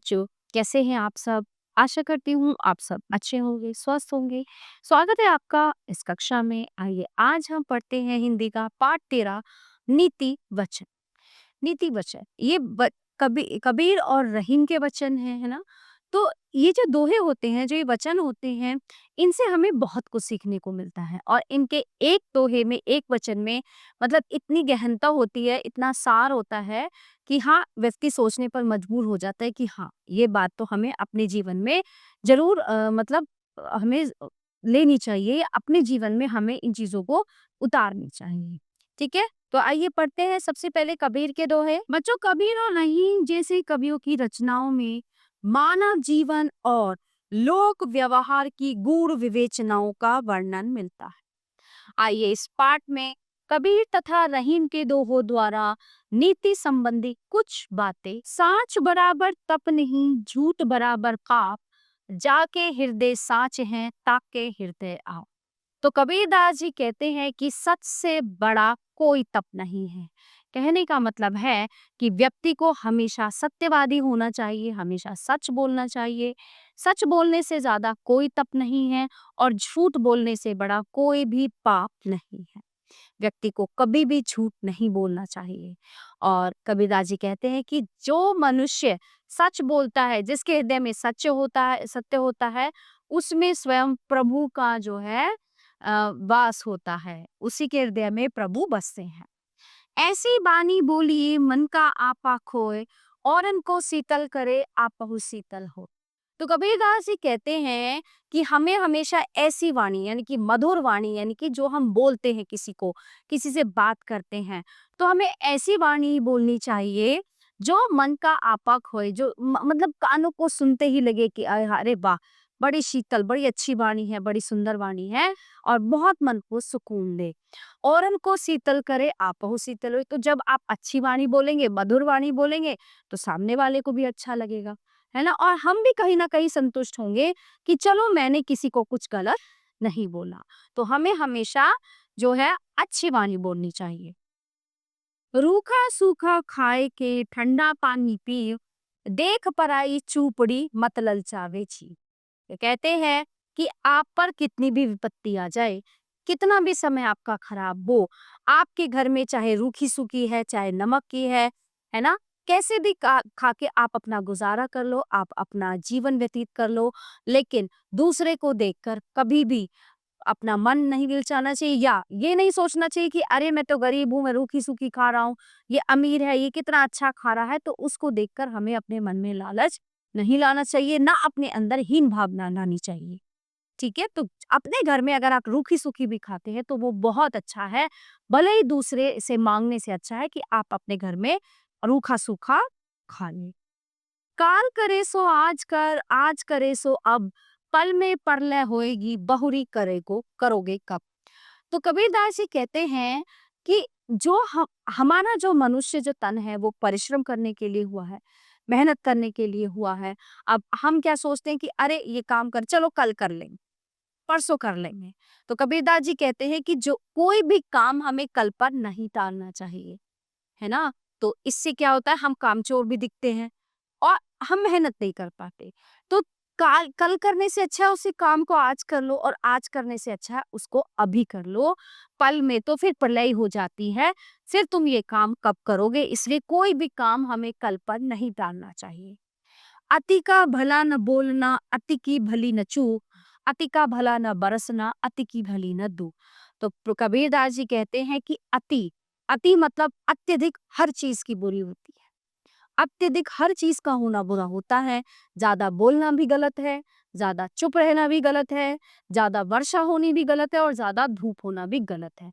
बच्चों, कैसे हैं आप सब? आशा करती हूँ आप सब अच्छे होंगे, स्वस्थ होंगे। स्वागत है आपका इस कक्षा में। आइए आज हम पढ़ते हैं हिंदी का पाठ 13 नीति वचन। नीति वचन ये कबीर और रहीम के वचन हैं, है ना? तो ये जो दोहे होते हैं, जो ये वचन होते हैं, इनसे हमें बहुत कुछ सीखने को मिलता है और इनके एक दोहे में, एक वचन में मतलब इतनी गहनता होती है, इतना सार होता है कि हाँ, व्यक्ति सोचने पर मजबूर हो जाता है कि हाँ, ये बात तो हमें अपने जीवन में ज़रूर हमें लेनी चाहिए, अपने जीवन में हमें इन चीज़ों को उतारनी चाहिए। ठीक है? तो आइए पढ़ते हैं सबसे पहले कबीर के दोहे। बच्चों, कबीर और रहीम जैसे कवियों की रचनाओं में मानव जीवन और लोक व्यवहार की गूढ़ विवेचनाओं का वर्णन मिलता है। आइए इस पाठ में कबीर तथा रहीम के दोहों द्वारा नीति संबंधी कुछ बातें। साच बराबर तप नहीं, झूठ बराबर पाप, जाके हृदय साच हैं, ताके हृदय आप। तो कबीरदास जी कहते हैं कि सच से बड़ा कोई तप नहीं है। कहने का मतलब है कि व्यक्ति को हमेशा सत्यवादी होना चाहिए, हमेशा सच बोलना चाहिए। सच बोलने से ज्यादा कोई तप नहीं है और झूठ बोलने से बड़ा कोई भी पाप नहीं है। व्यक्ति को कभी भी झूठ नहीं बोलना चाहिए। और कबीरदास जी कहते हैं कि जो मनुष्य सच बोलता है, जिसके हृदय में सत्य होता है, उसमें स्वयं प्रभु का जो है वास होता है। उसी के हृदय में प्रभु बसते हैं। ऐसी बानी बोलिए मन का आपा खोए, औरन को शीतल करे आपहु शीतल हो। तो कबीरदास जी कहते हैं कि हमें हमेशा ऐसी वाणी यानी कि मधुर वाणी, यानी कि जो हम बोलते हैं किसी को, किसी से बात करते हैं, तो हमें ऐसी वाणी बोलनी चाहिए जो मन का आपा खोए, जो मतलब कानों को सुनते ही लगे कि अरे वाह, बड़ी शीतल, बड़ी अच्छी वाणी है, बड़ी सुंदर वाणी है और बहुत मन को सुकून दे। और उनको शीतल करे आपहु शीतल हो। तो जब आप अच्छी वाणी बोलेंगे, मधुर वाणी बोलेंगे, तो सामने वाले को भी अच्छा लगेगा, है ना? और हम भी कहीं ना कहीं संतुष्ट होंगे कि चलो मैंने किसी को कुछ गलत नहीं बोला। तो हमें हमेशा जो है अच्छी वाणी बोलनी चाहिए। रूखा सूखा खाए के ठंडा पानी पी, देख पराई चूपड़ी मत ललचावे छी। ये कहते हैं कि आप पर कितनी भी विपत्ति आ जाए, कितना भी समय आपका खराब हो, आपके घर में चाहे रूखी सूखी है, चाहे नमक की है ना? कैसे भी खा के आप अपना गुजारा कर लो, आप अपना जीवन व्यतीत कर लो, लेकिन दूसरे को देखकर कभी भी अपना मन नहीं ललचाना चाहिए, या ये नहीं सोचना चाहिए कि अरे मैं तो गरीब हूँ, मैं रूखी सूखी खा रहा हूँ, ये अमीर है, ये कितना अच्छा खा रहा है। तो उसको देखकर हमें अपने मन में लालच नहीं लाना चाहिए, ना अपने अंदर हीन भावना लानी चाहिए। ठीक है? तो अपने घर में अगर आप रूखी सूखी भी खाते हैं तो वो बहुत अच्छा है, भले ही दूसरे से मांगने से अच्छा है कि आप अपने घर में रूखा सूखा खा लें। काल करे सो आज कर, आज करे सो अब, पल में परलय होएगी, बहुरी करोगे कब। तो कबीरदास जी कहते हैं कि हमारा जो मनुष्य जो तन है वो परिश्रम करने के लिए हुआ है, मेहनत करने के लिए हुआ है। अब हम क्या सोचते हैं कि अरे ये काम कर, चलो कल कर लेंगे, परसों कर लेंगे। तो कबीरदास जी कहते हैं कि जो कोई भी काम हमें कल पर नहीं टालना चाहिए, है ना? तो इससे क्या होता है, हम कामचोर भी दिखते हैं और हम मेहनत नहीं कर पाते। तो काल कल करने से अच्छा है उसी काम को आज कर लो, और आज करने से अच्छा है उसको अभी कर लो। पल में तो फिर प्रलय हो जाती है, फिर तुम ये काम कब करोगे? इसलिए कोई भी काम हमें कल पर नहीं टालना चाहिए। अति का भला न बोलना, अति की भली न चूक, अति का भला न बरसना, अति की भली न दूं। तो कबीरदास जी कहते हैं कि अति, अति मतलब अत्यधिक हर चीज की बुरी होती है। अत्यधिक हर चीज का होना बुरा होता है। ज्यादा बोलना भी गलत है, ज्यादा चुप रहना भी गलत है, ज्यादा वर्षा होनी भी गलत है और ज्यादा धूप होना भी गलत है।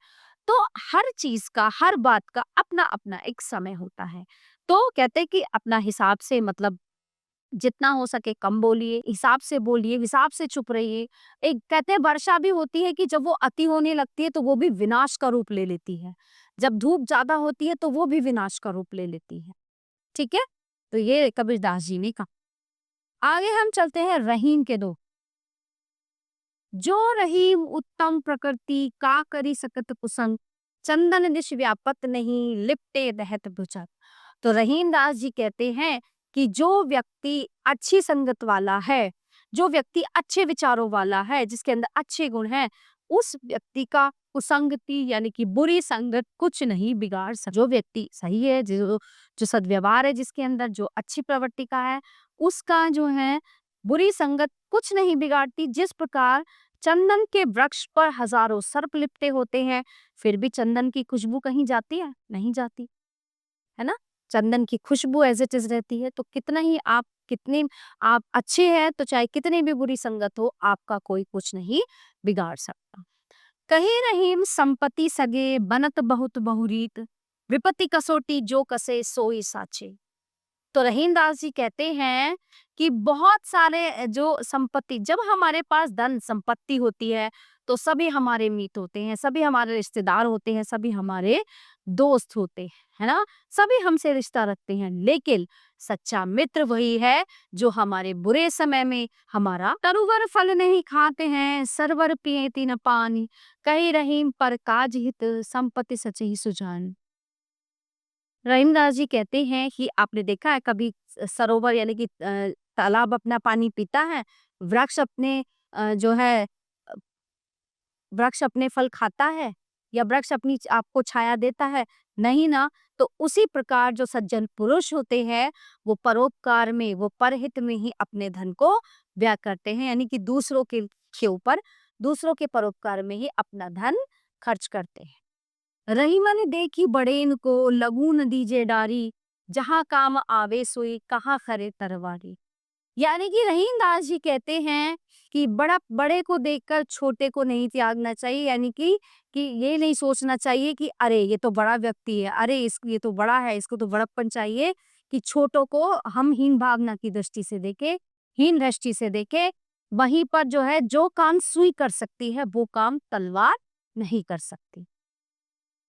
तो हर चीज का, हर बात का अपना अपना एक समय होता है। तो कहते हैं कि अपना हिसाब से मतलब जितना हो सके कम बोलिए, हिसाब से बोलिए, हिसाब से चुप रहिए। एक कहते हैं वर्षा भी होती है कि जब वो अति होने लगती है तो वो भी विनाश का रूप ले लेती है। जब धूप ज्यादा होती है तो वो भी विनाश का रूप ले लेती है। ठीक है? तो ये कबीरदास जी ने कहा। आगे हम चलते हैं रहीम के दो। जो रहीम उत्तम प्रकृति का करी सकत कुसंग, चंदन दिश व्यापत नहीं लिपटे रहत भुजग। तो रहीम दास जी कहते हैं कि जो व्यक्ति अच्छी संगत वाला है, जो व्यक्ति अच्छे विचारों वाला है, जिसके अंदर अच्छे गुण हैं, उस व्यक्ति का कुसंगति यानी कि बुरी संगत कुछ नहीं बिगाड़ सक जो व्यक्ति सही है, जो सद्व्यवहार है जिसके अंदर, जो अच्छी प्रवृत्ति का है, उसका जो है बुरी संगत कुछ नहीं बिगाड़ती। जिस प्रकार चंदन के वृक्ष पर हजारों सर्प लिपटे होते हैं, फिर भी चंदन की खुशबू कहीं जाती है? नहीं जाती, है ना? चंदन की खुशबू एज़ इट इज़ रहती है, तो कितने आप अच्छे हैं, तो चाहे कितनी भी बुरी संगत हो, आपका कोई कुछ नहीं बिगाड़ सकता। कहीं रहीम संपत्ति सगे बनत बहुत बहुरीत, विपत्ति कसोटी जो कसे सोई साचे। तो रहीमदास जी कहते हैं कि बहुत सारे जो संपत्ति, जब हमारे पास धन संपत्ति होती है तो सभी हमारे मीत होते हैं, सभी हमारे रिश्तेदार होते हैं, सभी हमारे दोस्त होते हैं, है ना? सभी हमसे रिश्ता रखते हैं, लेकिन सच्चा मित्र वही है जो हमारे बुरे समय में हमारा तरुवर फल नहीं खाते हैं, सरवर पिएती न पानी, कही रहीम पर काज हित संपत्ति सचही सुजान। रहीमदास जी कहते हैं कि आपने देखा है कभी सरोवर यानी कि तालाब अपना पानी पीता है, वृक्ष अपने जो है वृक्ष अपने फल खाता है, या वृक्ष अपनी आपको छाया देता है? नहीं ना। तो उसी प्रकार जो सज्जन पुरुष होते हैं, वो परोपकार में, वो परहित में ही अपने धन को व्यय करते हैं, यानी कि दूसरों के ऊपर, दूसरों के परोपकार में ही अपना धन खर्च करते हैं। रहीमन देखी बड़ेन को लगू न दीजे डारी, जहाँ काम आवे सोई कहाँ खरे तरवारी। यानी कि रहीमदास जी कहते हैं कि बड़े को देखकर छोटे को नहीं त्यागना चाहिए, यानी कि ये नहीं सोचना चाहिए कि अरे ये तो बड़ा व्यक्ति है, अरे ये तो बड़ा है, इसको तो बड़प्पन चाहिए, कि छोटों को हम हीन भावना की दृष्टि से देखे, हीन दृष्टि से देखे। वहीं पर जो है जो काम सुई कर सकती है वो काम तलवार नहीं कर सकती।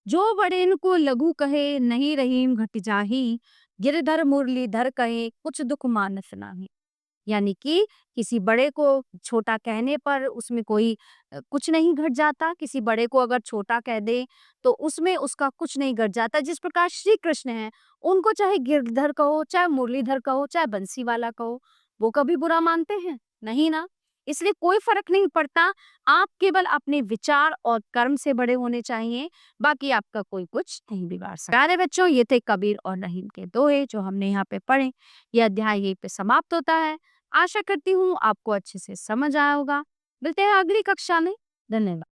जो बड़ेन को लघु कहे नहीं रहीम घट जाही, गिरधर मुरलीधर कहे कुछ दुख मानस नाही। यानी कि किसी बड़े को छोटा कहने पर उसमें कोई कुछ नहीं घट जाता, किसी बड़े को अगर छोटा कह दे तो उसमें उसका कुछ नहीं घट जाता। जिस प्रकार श्री कृष्ण हैं, उनको चाहे गिरधर कहो, चाहे मुरलीधर कहो, चाहे बंसी वाला कहो, वो कभी बुरा मानते हैं? नहीं ना। इसलिए कोई फर्क नहीं पड़ता, आप केवल अपने विचार और कर्म से बड़े होने चाहिए, बाकी आपका कोई कुछ नहीं बिगाड़ सकता। प्यारे बच्चों, ये थे कबीर और रहीम के दोहे जो हमने यहाँ पे पढ़े। यह अध्याय यहीं पे समाप्त होता है। आशा करती हूँ आपको अच्छे से समझ आया होगा। मिलते हैं अगली कक्षा में। धन्यवाद।